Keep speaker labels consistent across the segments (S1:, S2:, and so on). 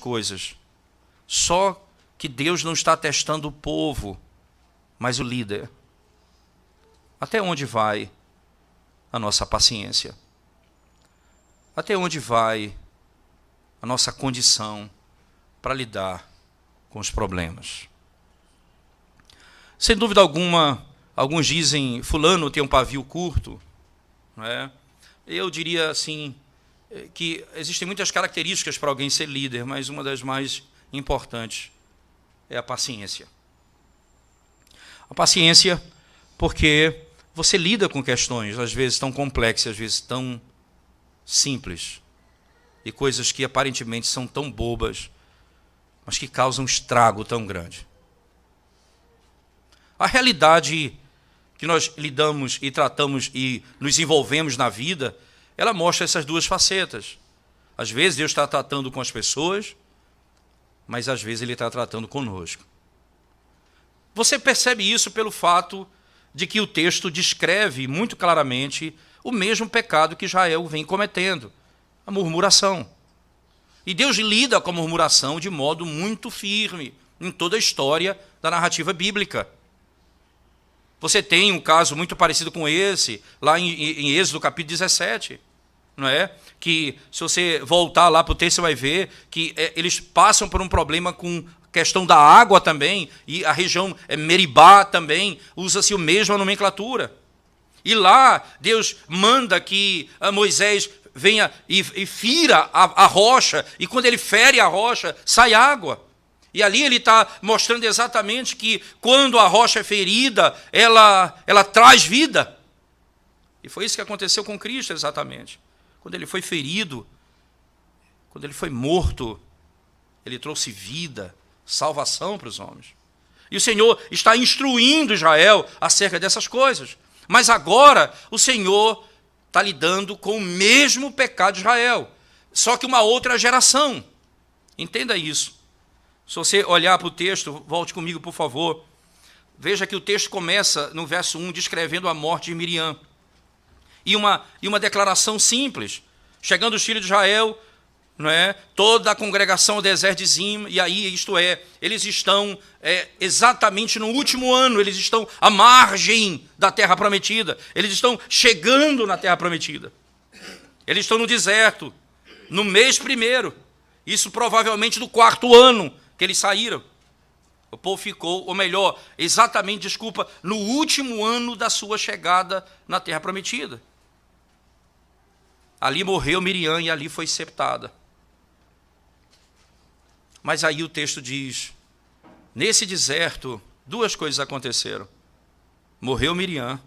S1: coisas. Só que Deus não está testando o povo, mas o líder. Até onde vai a nossa paciência? Até onde vai a nossa condição para lidar com os problemas? Sem dúvida alguma, alguns dizem, fulano tem um pavio curto, não é? Eu diria assim, que existem muitas características para alguém ser líder, mas uma das mais importantes é a paciência. A paciência porque você lida com questões, às vezes tão complexas, às vezes tão simples, e coisas que aparentemente são tão bobas, mas que causam um estrago tão grande. A realidade que nós lidamos e tratamos e nos envolvemos na vida, ela mostra essas duas facetas. Às vezes Deus está tratando com as pessoas, mas às vezes Ele está tratando conosco. Você percebe isso pelo fato de que o texto descreve muito claramente o mesmo pecado que Israel vem cometendo, a murmuração. E Deus lida com a murmuração de modo muito firme em toda a história da narrativa bíblica. Você tem um caso muito parecido com esse, lá em Êxodo capítulo 17, não é? Que se você voltar lá para o texto, você vai ver que eles passam por um problema com questão da água também, e a região Meribá também, usa-se a mesma nomenclatura. E lá Deus manda que Moisés venha e fira a rocha, e quando ele fere a rocha, sai água. E ali ele está mostrando exatamente que quando a rocha é ferida, ela traz vida. E foi isso que aconteceu com Cristo exatamente. Quando ele foi ferido, quando ele foi morto, ele trouxe vida, salvação para os homens. E o Senhor está instruindo Israel acerca dessas coisas. Mas agora o Senhor está lidando com o mesmo pecado de Israel, só que uma outra geração. Entenda isso. Se você olhar para o texto, volte comigo, por favor. Veja que o texto começa no verso 1, descrevendo a morte de Miriam. E uma declaração simples. Chegando os filhos de Israel, não é? Toda a congregação ao deserto de Zim, e aí, isto é, eles estão exatamente no último ano, eles estão à margem da terra prometida, eles estão chegando na terra prometida. Eles estão no deserto, no mês primeiro, isso provavelmente do 4º ano que eles saíram. O povo ficou, ou melhor, no último ano da sua chegada na terra prometida. Ali morreu Miriam e ali foi sepultada. Mas aí o texto diz, nesse deserto, duas coisas aconteceram. Morreu Miriam,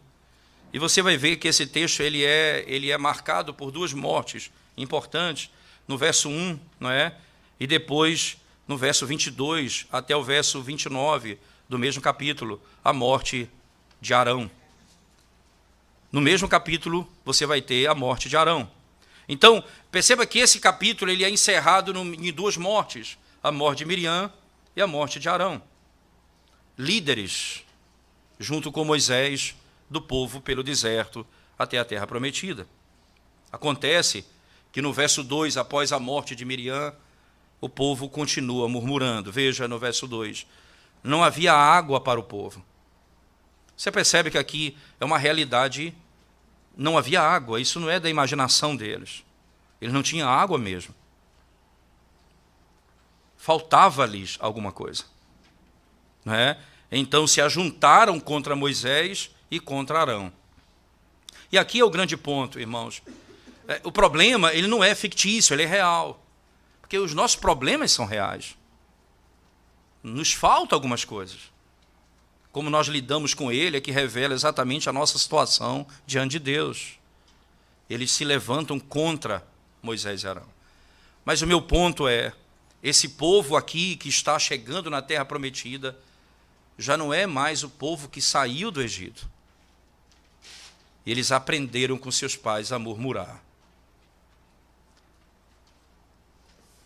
S1: e você vai ver que esse texto ele é marcado por duas mortes importantes, no verso 1, não é? E depois, no verso 22 até o verso 29 do mesmo capítulo, a morte de Arão. No mesmo capítulo, você vai ter a morte de Arão. Então, perceba que esse capítulo ele é encerrado em duas mortes, a morte de Miriam e a morte de Arão. Líderes, junto com Moisés, do povo pelo deserto até a terra prometida. Acontece que no verso 2, após a morte de Miriam, o povo continua murmurando. Veja no verso 2, não havia água para o povo. Você percebe que aqui é uma realidade, não havia água, isso não é da imaginação deles. Eles não tinham água mesmo. Faltava-lhes alguma coisa. Não é? Então se ajuntaram contra Moisés e contra Arão. E aqui é o grande ponto, irmãos. O problema ele não é fictício, ele é real. Porque os nossos problemas são reais. Nos faltam algumas coisas. Como nós lidamos com ele é que revela exatamente a nossa situação diante de Deus. Eles se levantam contra Moisés e Arão. Mas o meu ponto é, esse povo aqui que está chegando na terra prometida, já não é mais o povo que saiu do Egito. Eles aprenderam com seus pais a murmurar.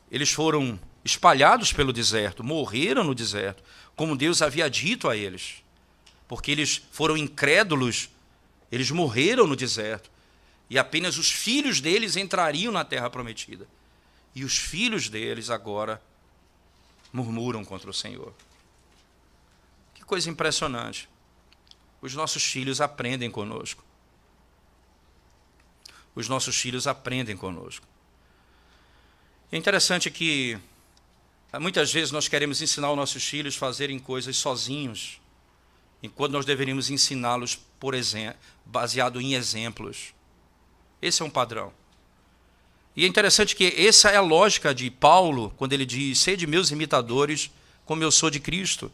S1: Eles foram espalhados pelo deserto, morreram no deserto, como Deus havia dito a eles. Porque eles foram incrédulos, eles morreram no deserto. E apenas os filhos deles entrariam na terra prometida. E os filhos deles agora murmuram contra o Senhor. Que coisa impressionante. Os nossos filhos aprendem conosco. Os nossos filhos aprendem conosco. É interessante que muitas vezes nós queremos ensinar os nossos filhos a fazerem coisas sozinhos, enquanto nós deveríamos ensiná-los, por exemplo, baseado em exemplos. Esse é um padrão. E é interessante que essa é a lógica de Paulo, quando ele diz: sede meus imitadores, como eu sou de Cristo.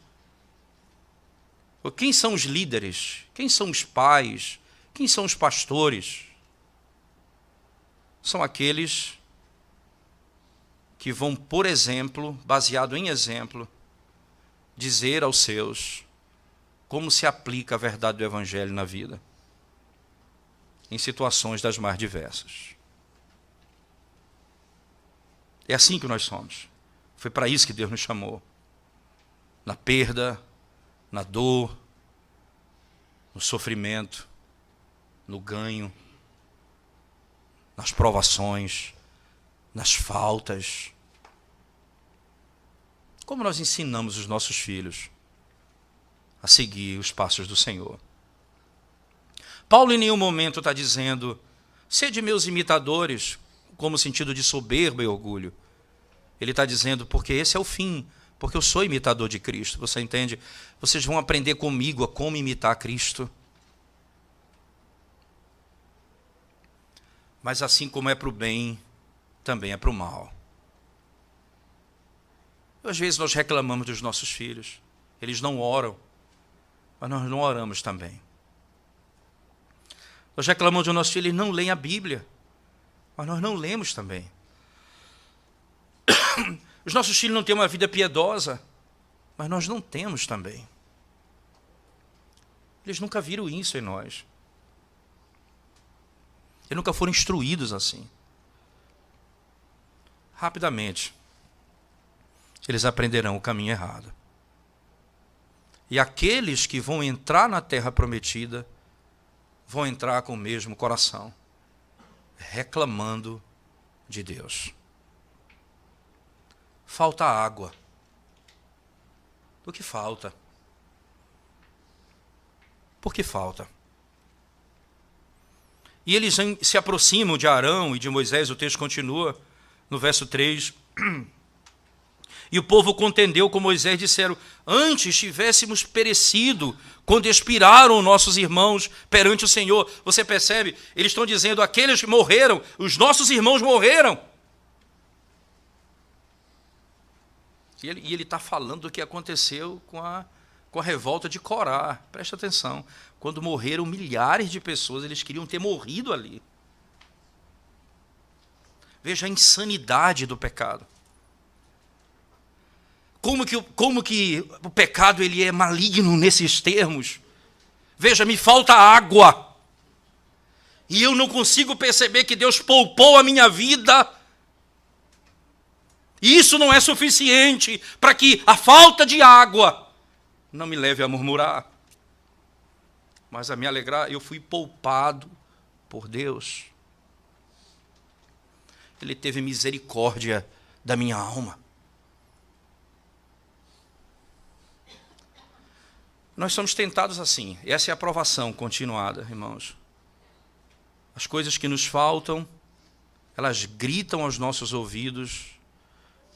S1: Quem são os líderes? Quem são os pais? Quem são os pastores? São aqueles que vão, por exemplo, baseado em exemplo, dizer aos seus como se aplica a verdade do Evangelho na vida, em situações das mais diversas. É assim que nós somos. Foi para isso que Deus nos chamou. Na perda, na dor, no sofrimento, no ganho, nas provações, nas faltas. Como nós ensinamos os nossos filhos a seguir os passos do Senhor? Paulo em nenhum momento está dizendo: sede meus imitadores, como sentido de soberba e orgulho. Ele está dizendo: porque esse é o fim, porque eu sou imitador de Cristo. Você entende? Vocês vão aprender comigo a como imitar Cristo. Mas assim como é para o bem, também é para o mal. Às vezes nós reclamamos dos nossos filhos. Eles não oram, mas nós não oramos também. Nós reclamamos dos nossos filhos, eles não leem a Bíblia, mas nós não lemos também. Os nossos filhos não têm uma vida piedosa, mas nós não temos também. Eles nunca viram isso em nós. Eles nunca foram instruídos assim. Rapidamente, eles aprenderão o caminho errado. E aqueles que vão entrar na terra prometida vão entrar com o mesmo coração, reclamando de Deus. Falta água. O que falta? Por que falta? E eles se aproximam de Arão e de Moisés, o texto continua no verso 3. E o povo contendeu com Moisés, disseram: antes tivéssemos perecido quando expiraram nossos irmãos perante o Senhor. Você percebe? Eles estão dizendo: aqueles que morreram, os nossos irmãos morreram. E ele está falando do que aconteceu com a revolta de Corá. Presta atenção. Quando morreram milhares de pessoas, eles queriam ter morrido ali. Veja a insanidade do pecado. Como que o pecado ele é maligno nesses termos. Veja, me falta água. E eu não consigo perceber que Deus poupou a minha vida. E isso não é suficiente para que a falta de água não me leve a murmurar. Mas a me alegrar, eu fui poupado por Deus. Ele teve misericórdia da minha alma. Nós somos tentados assim. Essa é a provação continuada, irmãos. As coisas que nos faltam, elas gritam aos nossos ouvidos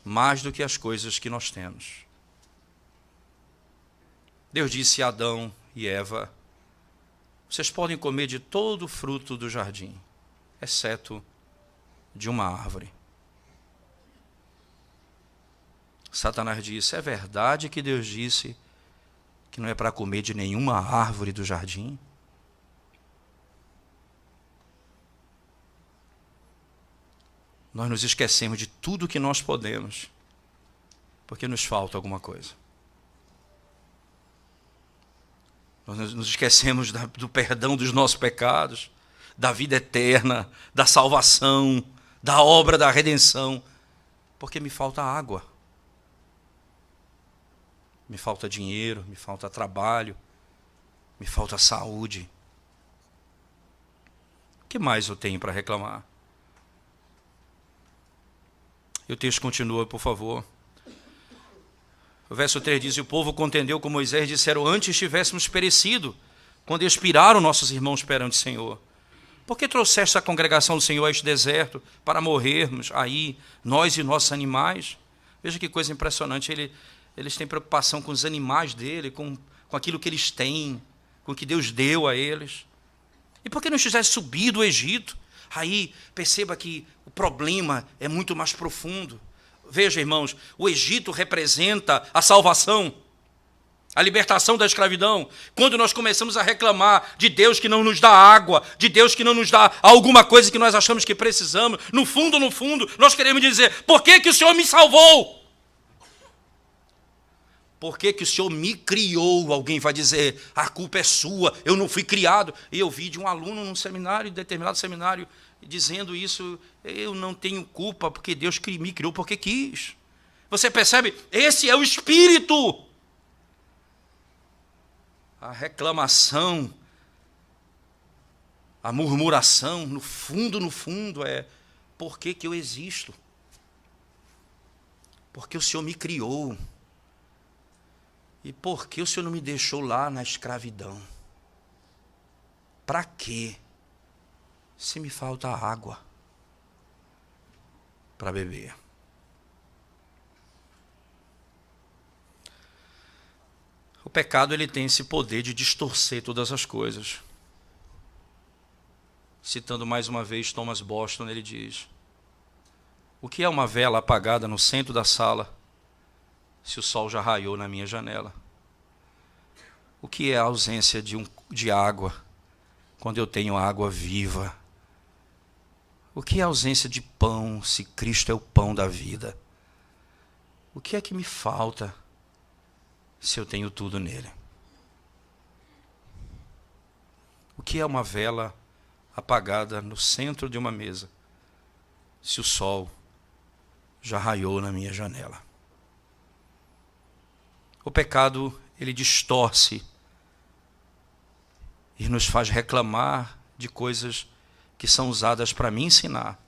S1: mais do que as coisas que nós temos. Deus disse a Adão e Eva: vocês podem comer de todo o fruto do jardim, exceto de uma árvore. Satanás disse: é verdade que Deus disse que não é para comer de nenhuma árvore do jardim? Nós nos esquecemos de tudo que nós podemos, porque nos falta alguma coisa. Nós nos esquecemos do perdão dos nossos pecados, da vida eterna, da salvação, da obra da redenção, porque me falta água. Me falta dinheiro, me falta trabalho, me falta saúde. O que mais eu tenho para reclamar? E o texto continua, por favor. O verso 3 diz: e o povo contendeu com Moisés, disseram: antes tivéssemos perecido, quando expiraram nossos irmãos perante o Senhor. Por que trouxeste a congregação do Senhor a este deserto, para morrermos aí, nós e nossos animais? Veja que coisa impressionante, eles têm preocupação com os animais dele, com aquilo que eles têm, com o que Deus deu a eles. E por que não tivesse subido o Egito? Aí, perceba que o problema é muito mais profundo. Veja, irmãos, o Egito representa a salvação, a libertação da escravidão. Quando nós começamos a reclamar de Deus que não nos dá água, de Deus que não nos dá alguma coisa que nós achamos que precisamos, no fundo, nós queremos dizer: por que o Senhor me salvou? Por que o Senhor me criou? Alguém vai dizer: a culpa é sua, eu não fui criado. E eu vi de um aluno num seminário, determinado seminário, dizendo isso: eu não tenho culpa, porque Deus me criou porque quis. Você percebe? Esse é o espírito. A reclamação, a murmuração, no fundo, é: por que eu existo? Porque o Senhor me criou. E por que o Senhor não me deixou lá na escravidão? Para quê? Se me falta água para beber. O pecado, ele tem esse poder de distorcer todas as coisas. Citando mais uma vez Thomas Boston, ele diz: o que é uma vela apagada no centro da sala, se o sol já raiou na minha janela? O que é a ausência de água, quando eu tenho água viva? O que é a ausência de pão, se Cristo é o pão da vida? O que é que me falta, se eu tenho tudo nele? O que é uma vela apagada no centro de uma mesa, se o sol já raiou na minha janela? O pecado, ele distorce e nos faz reclamar de coisas que são usadas para me ensinar.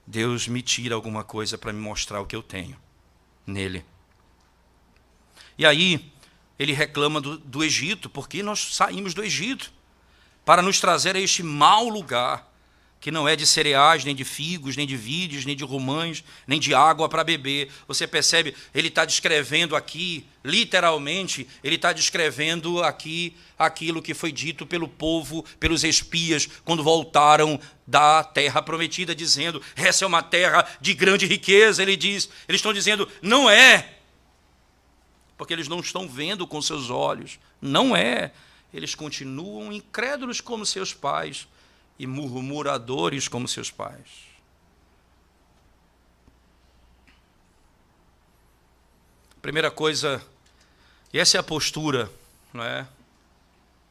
S1: Deus me tira alguma coisa para me mostrar o que eu tenho nele. E aí, ele reclama do Egito, porque nós saímos do Egito para nos trazer a este mau lugar, que não é de cereais, nem de figos, nem de vides, nem de romães, nem de água para beber. Você percebe? Ele está descrevendo aqui, literalmente, ele está descrevendo aqui aquilo que foi dito pelo povo, pelos espias, quando voltaram da terra prometida, dizendo: essa é uma terra de grande riqueza. Eles estão dizendo: não é, porque eles não estão vendo com seus olhos. Não é. Eles continuam incrédulos como seus pais, e murmuradores como seus pais. Primeira coisa, e essa é a postura, não é?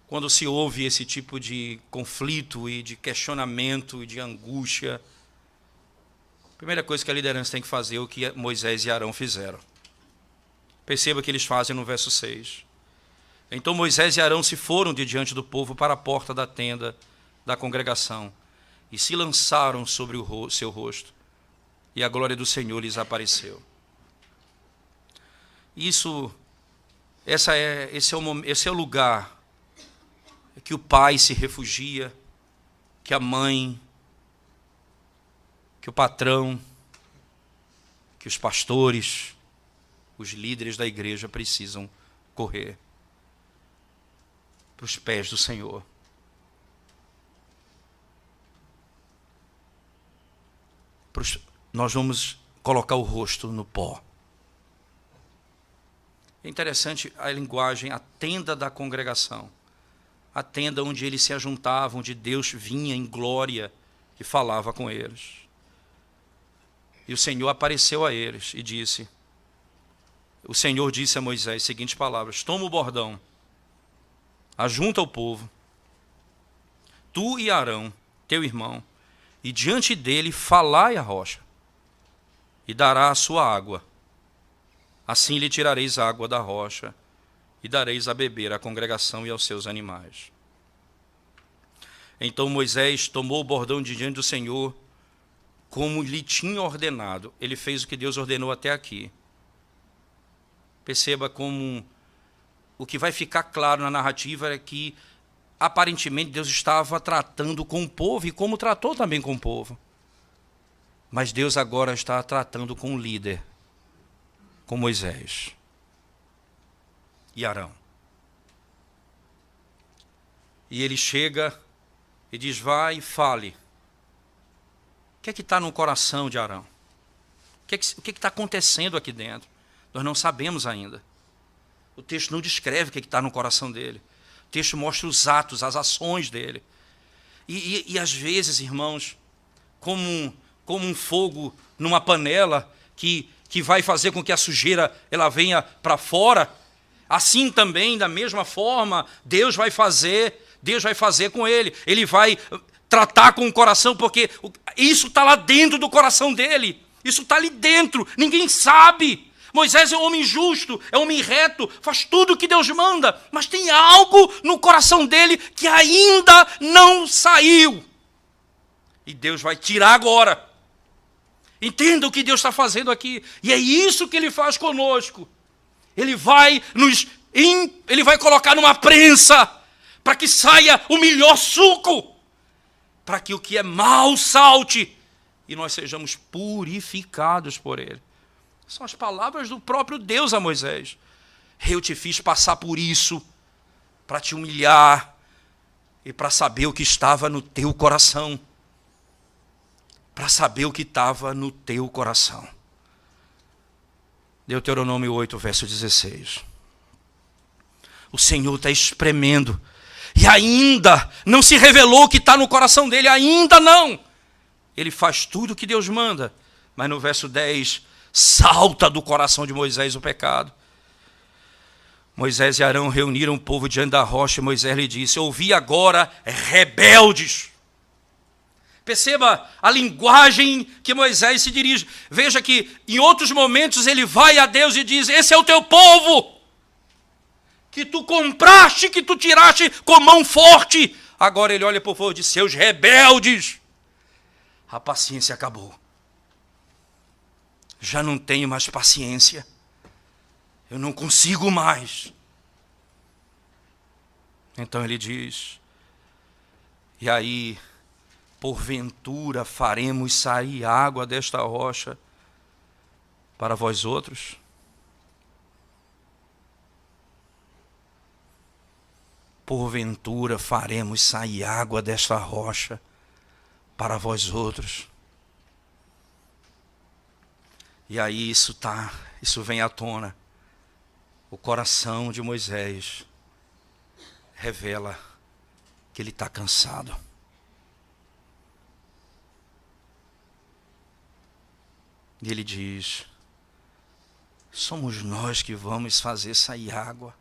S1: Quando se ouve esse tipo de conflito e de questionamento e de angústia, a primeira coisa que a liderança tem que fazer é o que Moisés e Arão fizeram. Perceba que eles fazem no verso 6. Então Moisés e Arão se foram de diante do povo para a porta da tenda da congregação, e se lançaram sobre o seu rosto, e a glória do Senhor lhes apareceu. Esse é o lugar que o pai se refugia, que a mãe, que o patrão, que os pastores, os líderes da igreja precisam correr para os pés do Senhor. Nós vamos colocar o rosto no pó. É interessante a linguagem, a tenda da congregação, a tenda onde eles se ajuntavam, onde Deus vinha em glória e falava com eles. E o Senhor apareceu a eles e disse: o Senhor disse a Moisés as seguintes palavras: toma o bordão, ajunta o povo, tu e Arão, teu irmão, e diante dele falai a rocha, e dará a sua água. Assim lhe tirareis água da rocha, e dareis a beber à congregação e aos seus animais. Então Moisés tomou o bordão de diante do Senhor, como lhe tinha ordenado. Ele fez o que Deus ordenou até aqui. Perceba como o que vai ficar claro na narrativa é que, aparentemente, Deus estava tratando com o povo e como tratou também com o povo. Mas Deus agora está tratando com o líder, com Moisés e Arão. E ele chega e diz, vai e fale. O que é que está no coração de Arão? O que é que está acontecendo aqui dentro? Nós não sabemos ainda. O texto não descreve o que está no coração dele. O texto mostra os atos, as ações dele. E às vezes, irmãos, como um fogo numa panela que vai fazer com que a sujeira ela venha para fora, assim também, da mesma forma, Deus vai fazer com ele. Ele vai tratar com o coração, porque isso está lá dentro do coração dele. Isso está ali dentro, ninguém sabe. Moisés é um homem justo, é um homem reto, faz tudo o que Deus manda, mas tem algo no coração dele que ainda não saiu. E Deus vai tirar agora. Entenda o que Deus está fazendo aqui. E é isso que Ele faz conosco. Ele vai colocar numa prensa para que saia o melhor suco, para que o que é mal salte e nós sejamos purificados por Ele. São as palavras do próprio Deus a Moisés. Eu te fiz passar por isso para te humilhar e para saber o que estava no teu coração. Para saber o que estava no teu coração. Deuteronômio 8, verso 16. O Senhor está espremendo. E ainda não se revelou o que está no coração dele. Ainda não. Ele faz tudo o que Deus manda. Mas no verso 10, salta do coração de Moisés o pecado. Moisés e Arão reuniram o povo diante da rocha. E Moisés lhe disse, ouvi agora, rebeldes. Perceba a linguagem que Moisés se dirige. Veja que em outros momentos ele vai a Deus e diz, esse é o teu povo, que tu compraste, que tu tiraste com mão forte. Agora ele olha para o povo e diz, seus rebeldes. A paciência acabou. Já não tenho mais paciência. Eu não consigo mais. Então ele diz, e aí, porventura faremos sair água desta rocha para vós outros? Porventura faremos sair água desta rocha para vós outros? E aí isso vem à tona. O coração de Moisés revela que ele está cansado. E ele diz, somos nós que vamos fazer sair água.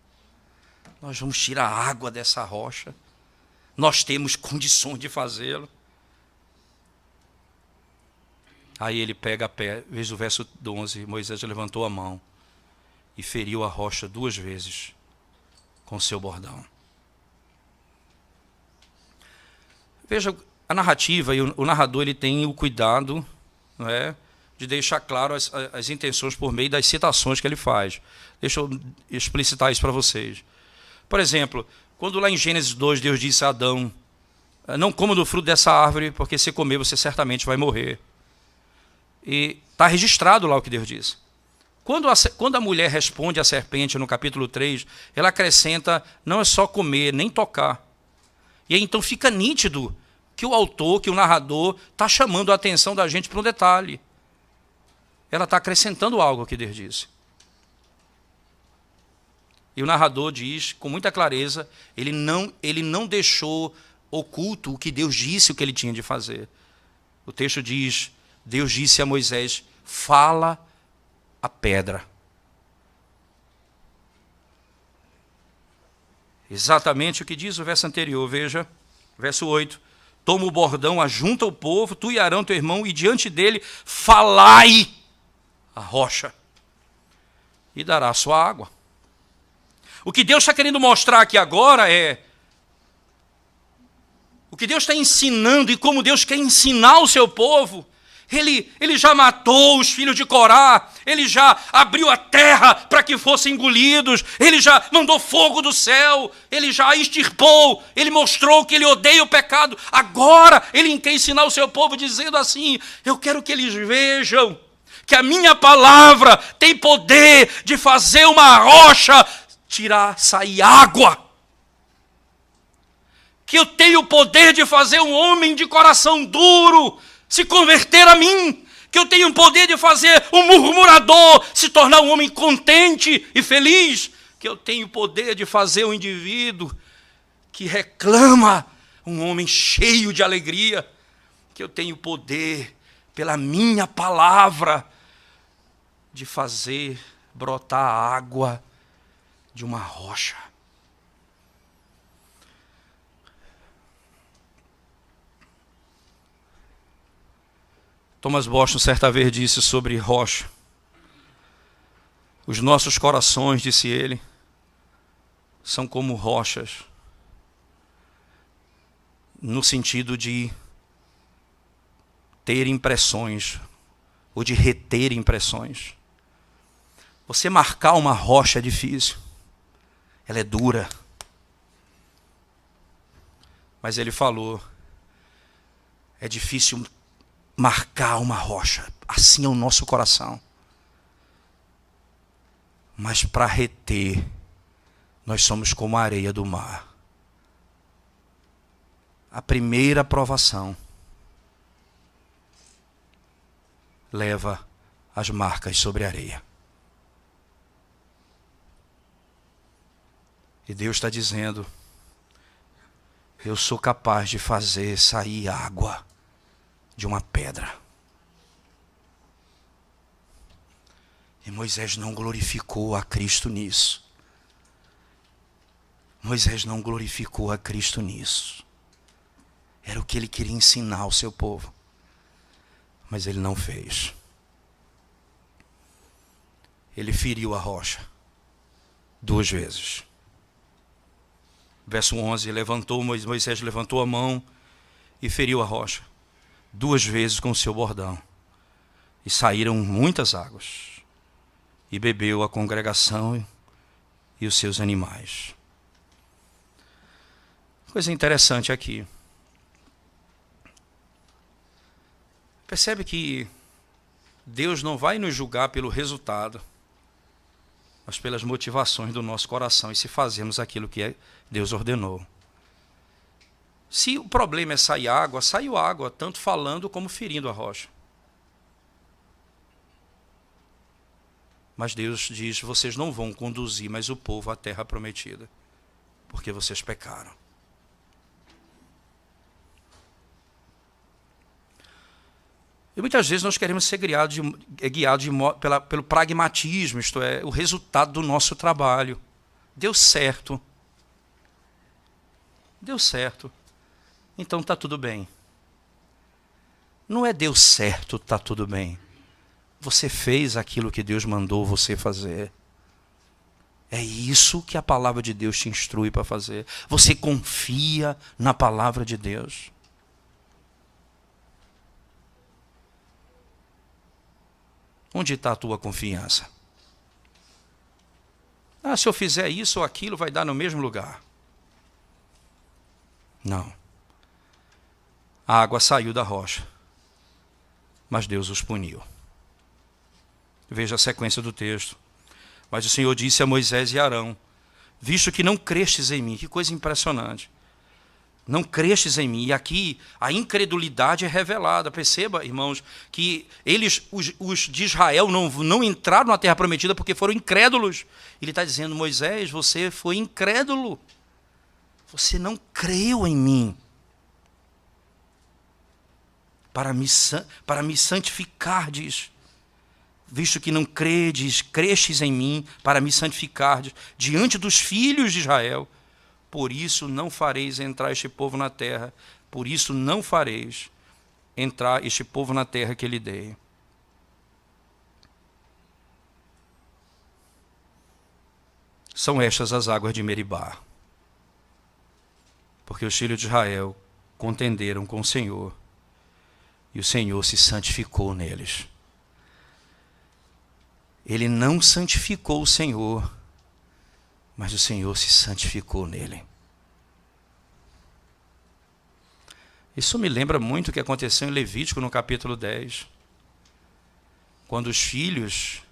S1: Nós vamos tirar a água dessa rocha. Nós temos condições de fazê-lo. Aí ele pega a pé, veja o verso 11, Moisés levantou a mão e feriu a rocha 2 vezes com seu bordão. Veja, a narrativa e o narrador ele tem o cuidado, não é, de deixar claro as intenções por meio das citações que ele faz. Deixa eu explicitar isso para vocês. Por exemplo, quando lá em Gênesis 2 Deus disse a Adão, não coma do fruto dessa árvore, porque se comer você certamente vai morrer. E está registrado lá o que Deus disse. Quando a mulher responde à serpente no capítulo 3, ela acrescenta, não é só comer, nem tocar. E aí então fica nítido que o autor, que o narrador, está chamando a atenção da gente para um detalhe. Ela está acrescentando algo que Deus disse. E o narrador diz, com muita clareza, ele não deixou oculto o que Deus disse, o que ele tinha de fazer. O texto diz, Deus disse a Moisés, fala a pedra. Exatamente o que diz o verso anterior, veja, verso 8. Toma o bordão, ajunta o povo, tu e Arão, teu irmão, e diante dele falai a rocha, e dará sua água. O que Deus está querendo mostrar aqui agora é o que Deus está ensinando e como Deus quer ensinar o seu povo, Ele já matou os filhos de Corá, ele já abriu a terra para que fossem engolidos, ele já mandou fogo do céu, ele já extirpou, ele mostrou que ele odeia o pecado. Agora ele quer ensinar o seu povo dizendo assim: eu quero que eles vejam que a minha palavra tem poder de fazer uma rocha sair água. Que eu tenho o poder de fazer um homem de coração duro se converter a mim, que eu tenho o poder de fazer um murmurador se tornar um homem contente e feliz, que eu tenho o poder de fazer um indivíduo que reclama um homem cheio de alegria, que eu tenho o poder, pela minha palavra, de fazer brotar água de uma rocha. Thomas Boston certa vez disse sobre rocha: os nossos corações, disse ele, são como rochas, no sentido de ter impressões, ou de reter impressões. Você marcar uma rocha é difícil, ela é dura. Mas ele falou, é difícil marcar uma rocha, assim é o nosso coração. Mas para reter, nós somos como a areia do mar. A primeira provação leva as marcas sobre a areia. E Deus está dizendo, eu sou capaz de fazer sair água de uma pedra. E Moisés não glorificou a Cristo nisso. Moisés não glorificou a Cristo nisso. Era o que ele queria ensinar ao seu povo. Mas ele não fez. Ele feriu a rocha 2 vezes. Verso 11, Moisés levantou a mão e feriu a rocha 2 vezes com o seu bordão. E saíram muitas águas. E bebeu a congregação e os seus animais. Coisa interessante aqui. Percebe que Deus não vai nos julgar pelo resultado, mas pelas motivações do nosso coração e se fazemos aquilo que Deus ordenou. Se o problema é sair água, saiu água, tanto falando como ferindo a rocha. Mas Deus diz, vocês não vão conduzir mais o povo à terra prometida, porque vocês pecaram. E muitas vezes nós queremos ser guiados pelo pragmatismo, isto é, o resultado do nosso trabalho. Deu certo. Deu certo. Então está tudo bem. Não é deu certo, está tudo bem. Você fez aquilo que Deus mandou você fazer. É isso que a palavra de Deus te instrui para fazer. Você confia na palavra de Deus. Onde está a tua confiança? Ah, se eu fizer isso ou aquilo, vai dar no mesmo lugar. Não. A água saiu da rocha, mas Deus os puniu. Veja a sequência do texto. Mas o Senhor disse a Moisés e Arão, visto que não crestes em mim, que coisa impressionante. Não crestes em mim. E aqui a incredulidade é revelada. Perceba, irmãos, que eles, os de Israel, não entraram na terra prometida porque foram incrédulos. Ele está dizendo, Moisés, você foi incrédulo. Você não creu em mim. Para me santificardes. Visto que não crestes em mim, para me santificardes diante dos filhos de Israel. Por isso não fareis entrar este povo na terra. Por isso não fareis entrar este povo na terra que lhe dei. São estas as águas de Meribá. Porque os filhos de Israel contenderam com o Senhor e o Senhor se santificou neles. Ele não santificou o Senhor, mas o Senhor se santificou nele. Isso me lembra muito o que aconteceu em Levítico, no capítulo 10. Quando os filhos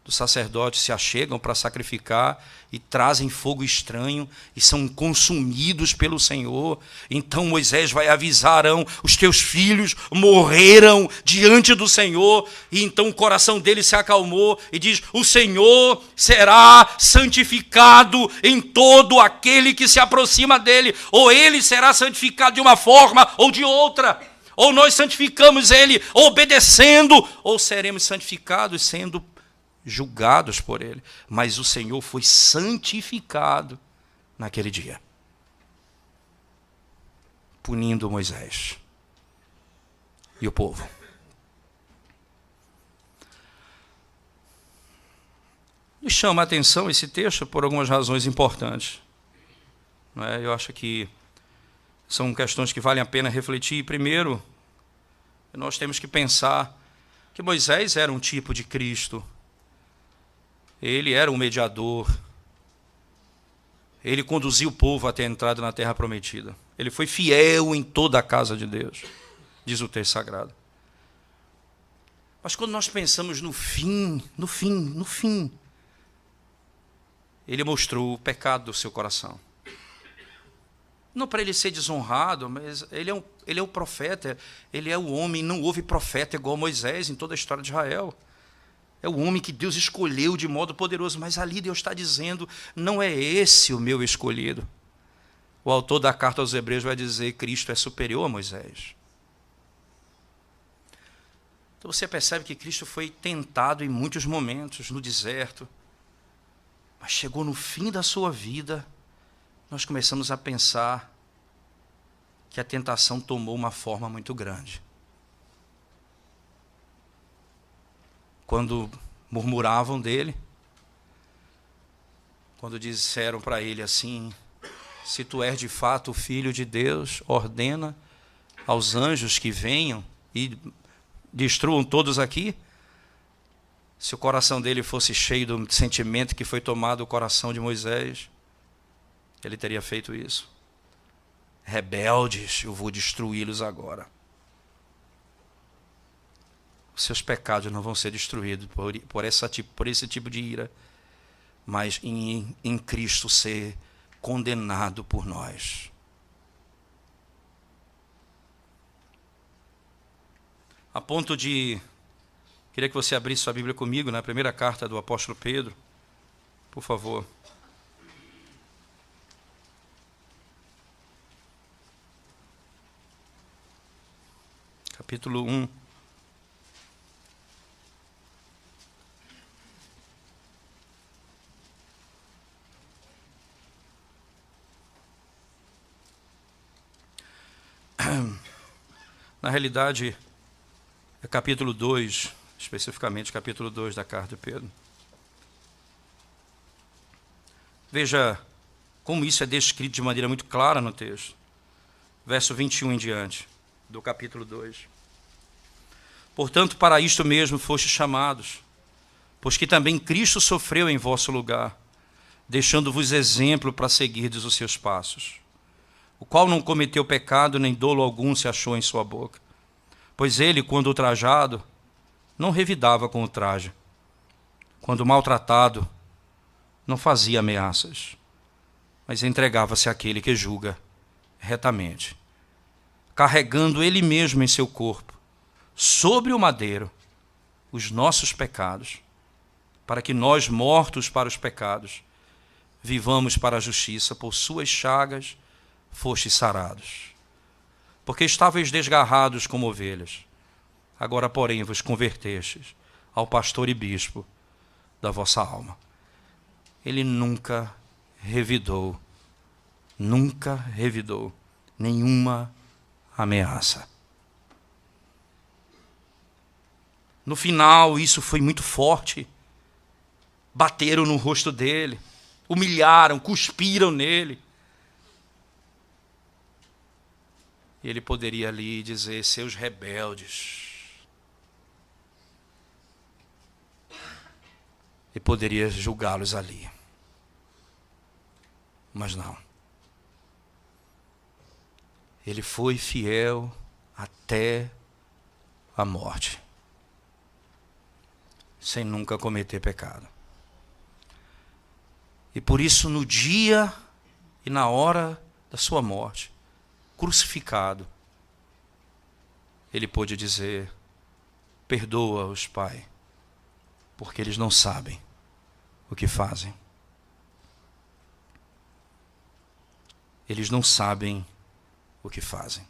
S1: do sacerdote se achegam para sacrificar e trazem fogo estranho e são consumidos pelo Senhor. Então Moisés vai avisar Arão: os teus filhos morreram diante do Senhor. E então o coração dele se acalmou e diz: o Senhor será santificado em todo aquele que se aproxima dele. Ou ele será santificado de uma forma ou de outra. Ou nós santificamos ele obedecendo, ou seremos santificados sendo julgados por ele. Mas o Senhor foi santificado naquele dia, punindo Moisés e o povo. Nos chama a atenção esse texto por algumas razões importantes. Não é? Eu acho que são questões que valem a pena refletir. Primeiro, nós temos que pensar que Moisés era um tipo de Cristo. Ele era um mediador. Ele conduziu o povo até a entrada na terra prometida. Ele foi fiel em toda a casa de Deus, diz o texto sagrado. Mas quando nós pensamos no fim, ele mostrou o pecado do seu coração. Não para ele ser desonrado, mas ele é o profeta, ele é o homem. Não houve profeta igual Moisés em toda a história de Israel. É o homem que Deus escolheu de modo poderoso. Mas ali Deus está dizendo: não é esse o meu escolhido. O autor da carta aos Hebreus vai dizer: Cristo é superior a Moisés. Então você percebe que Cristo foi tentado em muitos momentos, no deserto. Mas chegou no fim da sua vida, nós começamos a pensar que a tentação tomou uma forma muito grande. Quando murmuravam dele, quando disseram para ele assim: se tu és de fato o Filho de Deus, ordena aos anjos que venham e destruam todos aqui. Se o coração dele fosse cheio do sentimento que foi tomado o coração de Moisés, ele teria feito isso. Rebeldes, eu vou destruí-los agora. Os seus pecados não vão ser destruídos por esse tipo de ira, mas em Cristo ser condenado por nós. A ponto de... Queria que você abrisse sua Bíblia comigo na primeira carta do apóstolo Pedro, por favor. Capítulo 1. Na realidade, é capítulo 2, especificamente capítulo 2 da carta de Pedro. Veja como isso é descrito de maneira muito clara no texto. Verso 21 em diante, do capítulo 2. Portanto, para isto mesmo fostes chamados, pois que também Cristo sofreu em vosso lugar, deixando-vos exemplo para seguirdes os seus passos, o qual não cometeu pecado, nem dolo algum se achou em sua boca. Pois ele, quando ultrajado, não revidava com o traje. Quando maltratado, não fazia ameaças, mas entregava-se àquele que julga retamente, carregando ele mesmo em seu corpo, sobre o madeiro, os nossos pecados, para que nós, mortos para os pecados, vivamos para a justiça. Por suas chagas fostes sarados. Porque estáveis desgarrados como ovelhas, agora, porém, vos convertestes ao pastor e bispo da vossa alma. Ele nunca revidou nenhuma ameaça. No final, isso foi muito forte. Bateram no rosto dele, humilharam, cuspiram nele. E ele poderia ali dizer: seus rebeldes. E poderia julgá-los ali. Mas não. Ele foi fiel até a morte, sem nunca cometer pecado. E por isso, no dia e na hora da sua morte, crucificado, ele pôde dizer: perdoa-os, Pai, porque eles não sabem o que fazem. Eles não sabem o que fazem.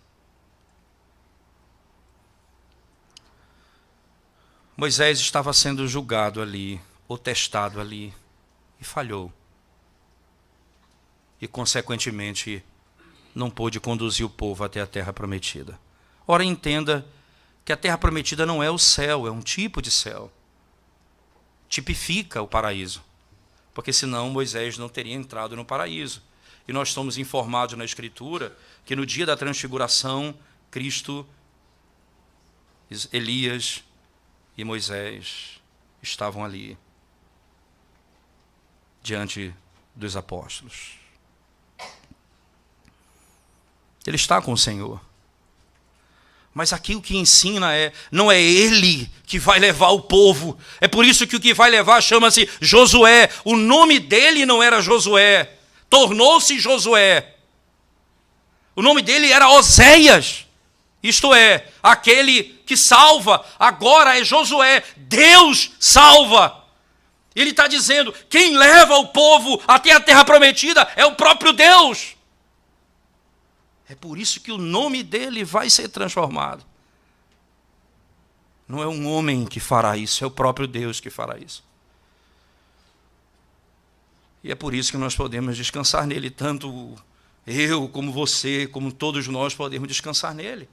S1: Moisés estava sendo julgado ali, ou testado ali, e falhou. E, consequentemente, não pôde conduzir o povo até a terra prometida. Ora, entenda que a terra prometida não é o céu, é um tipo de céu. Tipifica o paraíso. Porque senão Moisés não teria entrado no paraíso. E nós somos informados na Escritura que no dia da transfiguração, Cristo, Elias e Moisés estavam ali, diante dos apóstolos. Ele está com o Senhor. Mas aqui o que ensina não é ele que vai levar o povo. É por isso que o que vai levar chama-se Josué. O nome dele não era Josué. Tornou-se Josué. O nome dele era Oséias. Isto é, aquele que salva. Agora é Josué. Deus salva. Ele está dizendo, quem leva o povo até a terra prometida é o próprio Deus. É por isso que o nome dele vai ser transformado. Não é um homem que fará isso, é o próprio Deus que fará isso. E é por isso que nós podemos descansar nele, tanto eu, como você, como todos nós podemos descansar nele.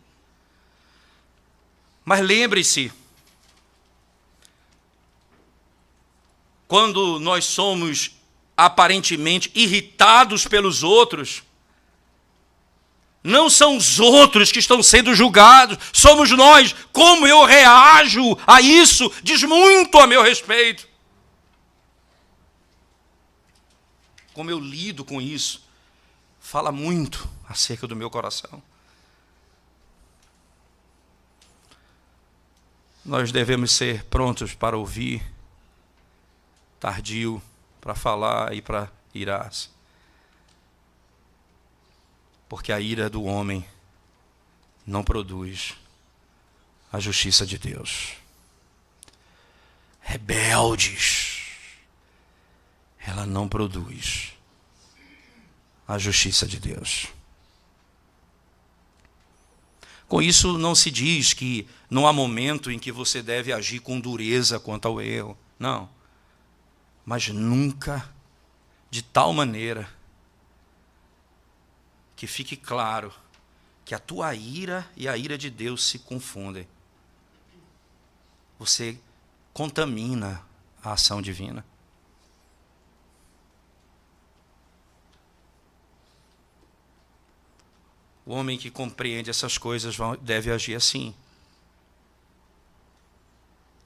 S1: Mas lembre-se, quando nós somos aparentemente irritados pelos outros, não são os outros que estão sendo julgados, somos nós. Como eu reajo a isso diz muito a meu respeito. Como eu lido com isso fala muito acerca do meu coração. Nós devemos ser prontos para ouvir, tardio para falar e para irar-se. Porque a ira do homem não produz a justiça de Deus. Rebeldes, ela não produz a justiça de Deus. Com isso não se diz que não há momento em que você deve agir com dureza quanto ao erro. Não. Mas nunca de tal maneira que fique claro que a tua ira e a ira de Deus se confundem. Você contamina a ação divina. O homem que compreende essas coisas deve agir assim.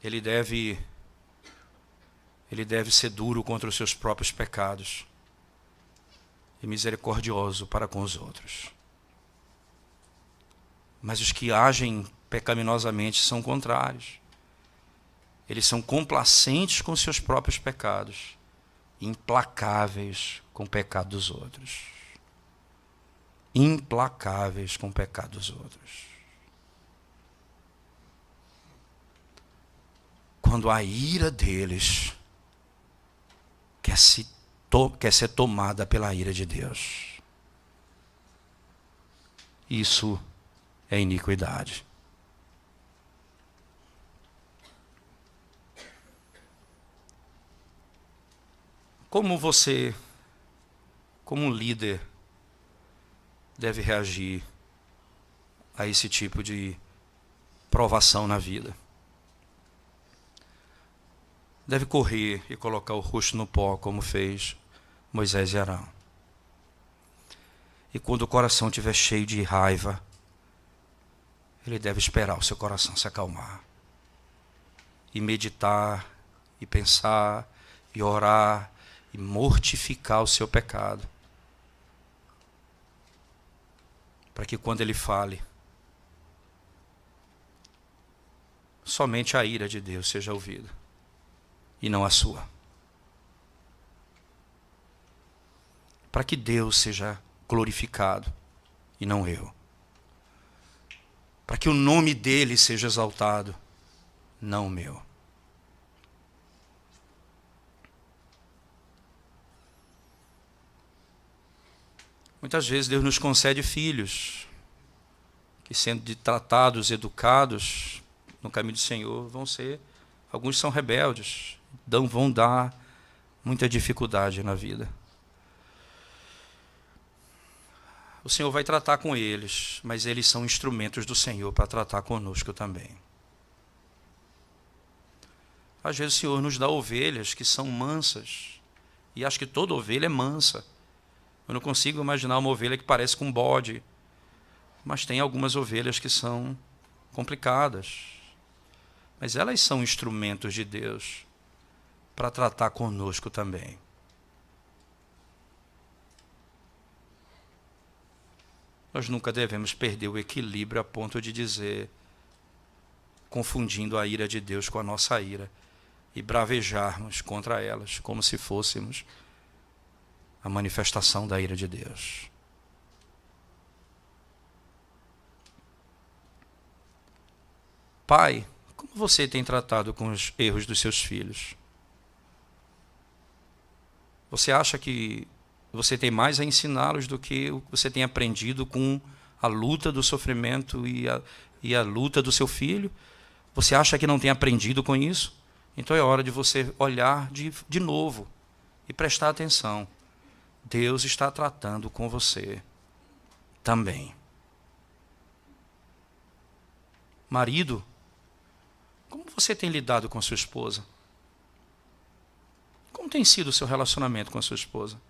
S1: Ele deve ser duro contra os seus próprios pecados e misericordioso para com os outros. Mas os que agem pecaminosamente são contrários. Eles são complacentes com seus próprios pecados, implacáveis com o pecado dos outros. Implacáveis com o pecado dos outros. Quando a ira deles quer ser tomada pela ira de Deus. Isso é iniquidade. Como você, como um líder, deve reagir a esse tipo de provação na vida? Deve correr e colocar o rosto no pó, como fez Moisés e Arão. E quando o coração estiver cheio de raiva, ele deve esperar o seu coração se acalmar. E meditar, e pensar, e orar, e mortificar o seu pecado. Para que quando ele fale, somente a ira de Deus seja ouvida, e não a sua. Para que Deus seja glorificado, e não eu. Para que o nome dele seja exaltado, não o meu. Muitas vezes Deus nos concede filhos que, sendo tratados, educados no caminho do Senhor, alguns são rebeldes, vão dar muita dificuldade na vida. O Senhor vai tratar com eles, mas eles são instrumentos do Senhor para tratar conosco também. Às vezes o Senhor nos dá ovelhas que são mansas, e acho que toda ovelha é mansa. Eu não consigo imaginar uma ovelha que parece com um bode, mas tem algumas ovelhas que são complicadas. Mas elas são instrumentos de Deus para tratar conosco também. Nós nunca devemos perder o equilíbrio a ponto de dizer, confundindo a ira de Deus com a nossa ira, e bravejarmos contra elas, como se fôssemos a manifestação da ira de Deus. Pai, como você tem tratado com os erros dos seus filhos? Você acha que você tem mais a ensiná-los do que o que você tem aprendido com a luta do sofrimento e a luta do seu filho? Você acha que não tem aprendido com isso? Então é hora de você olhar de novo e prestar atenção. Deus está tratando com você também. Marido, como você tem lidado com a sua esposa? Como tem sido o seu relacionamento com a sua esposa?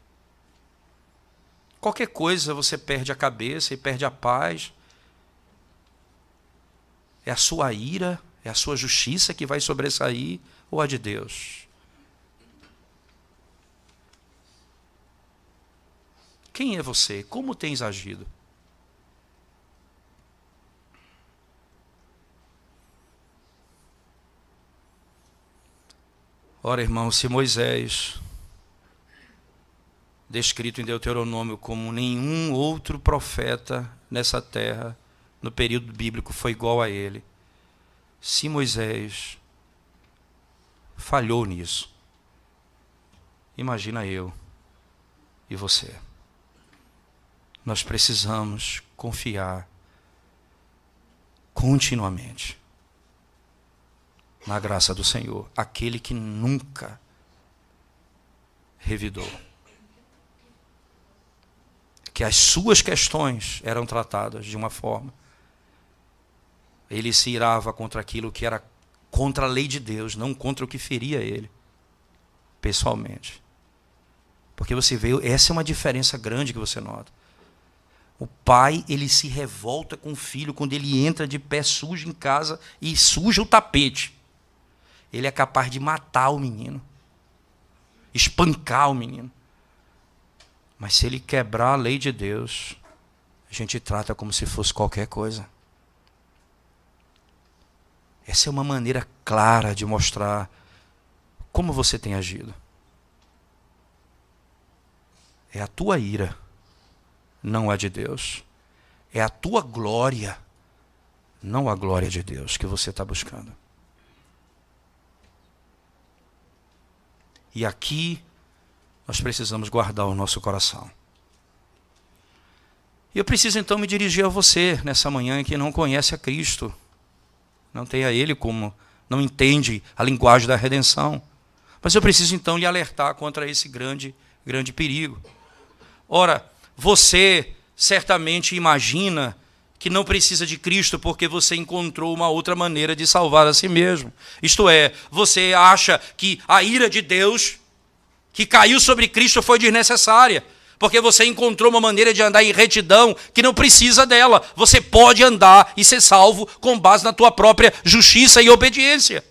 S1: Qualquer coisa você perde a cabeça e perde a paz. É a sua ira, é a sua justiça que vai sobressair ou a de Deus? Quem é você? Como tens agido? Ora, irmão, se Moisés, descrito em Deuteronômio como nenhum outro profeta nessa terra, no período bíblico, foi igual a ele. Se Moisés falhou nisso, imagina eu e você. Nós precisamos confiar continuamente na graça do Senhor, aquele que nunca revidou. Que as suas questões eram tratadas de uma forma. Ele se irava contra aquilo que era contra a lei de Deus, não contra o que feria ele, pessoalmente. Porque você vê, essa é uma diferença grande que você nota. O pai, ele se revolta com o filho quando ele entra de pé sujo em casa e suja o tapete. Ele é capaz de matar o menino, espancar o menino. Mas se ele quebrar a lei de Deus, a gente trata como se fosse qualquer coisa. Essa é uma maneira clara de mostrar como você tem agido. É a tua ira, não a de Deus. É a tua glória, não a glória de Deus que você está buscando. E aqui nós precisamos guardar o nosso coração. E eu preciso então me dirigir a você nessa manhã que não conhece a Cristo, não tem a Ele como, não entende a linguagem da redenção. Mas eu preciso então lhe alertar contra esse grande perigo. Ora, você certamente imagina que não precisa de Cristo porque você encontrou uma outra maneira de salvar a si mesmo. Isto é, você acha que a ira de Deus que caiu sobre Cristo foi desnecessária, porque você encontrou uma maneira de andar em retidão que não precisa dela. Você pode andar e ser salvo com base na tua própria justiça e obediência.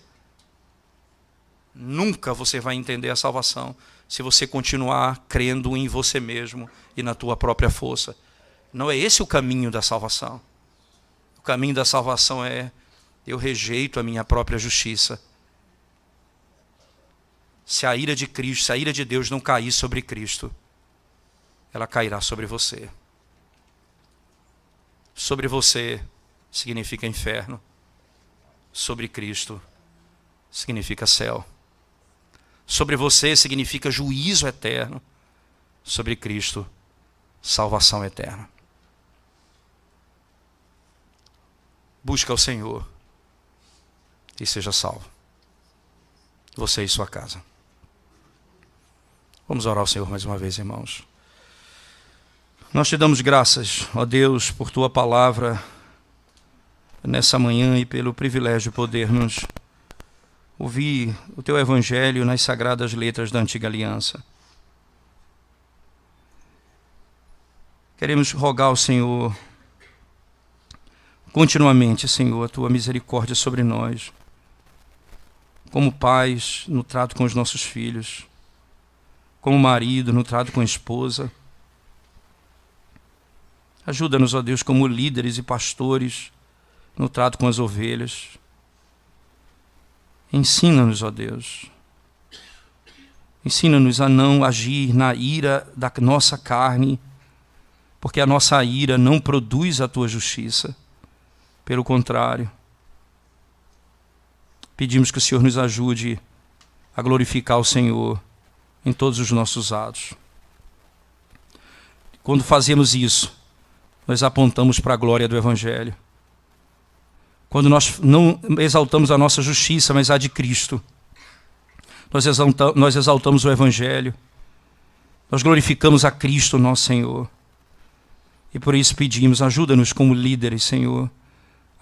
S1: Nunca você vai entender a salvação se você continuar crendo em você mesmo e na tua própria força. Não é esse o caminho da salvação. O caminho da salvação é: eu rejeito a minha própria justiça. Se a ira de Cristo, se a ira de Deus não cair sobre Cristo, ela cairá sobre você. Sobre você significa inferno. Sobre Cristo significa céu. Sobre você significa juízo eterno. Sobre Cristo, salvação eterna. Busca o Senhor e seja salvo. Você e sua casa. Vamos orar ao Senhor mais uma vez, irmãos. Nós te damos graças, ó Deus, por tua palavra nessa manhã e pelo privilégio de podermos ouvir o teu evangelho nas sagradas letras da antiga aliança. Queremos rogar ao Senhor continuamente, Senhor, a tua misericórdia sobre nós, como pais no trato com os nossos filhos, como marido no trato com a esposa. Ajuda-nos, ó Deus, como líderes e pastores no trato com as ovelhas. Ensina-nos, ó Deus. Ensina-nos a não agir na ira da nossa carne, porque a nossa ira não produz a tua justiça. Pelo contrário, pedimos que o Senhor nos ajude a glorificar o Senhor em todos os nossos atos. Quando fazemos isso, nós apontamos para a glória do Evangelho. Quando nós não exaltamos a nossa justiça, mas a de Cristo, nós exaltamos o Evangelho, nós glorificamos a Cristo, nosso Senhor. E por isso pedimos, ajuda-nos como líderes, Senhor,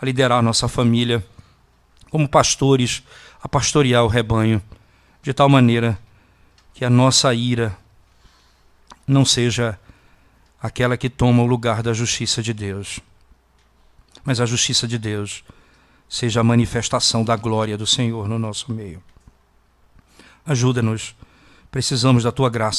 S1: a liderar a nossa família, como pastores, a pastorear o rebanho, de tal maneira que a nossa ira não seja aquela que toma o lugar da justiça de Deus, mas a justiça de Deus seja a manifestação da glória do Senhor no nosso meio. Ajuda-nos, precisamos da tua graça.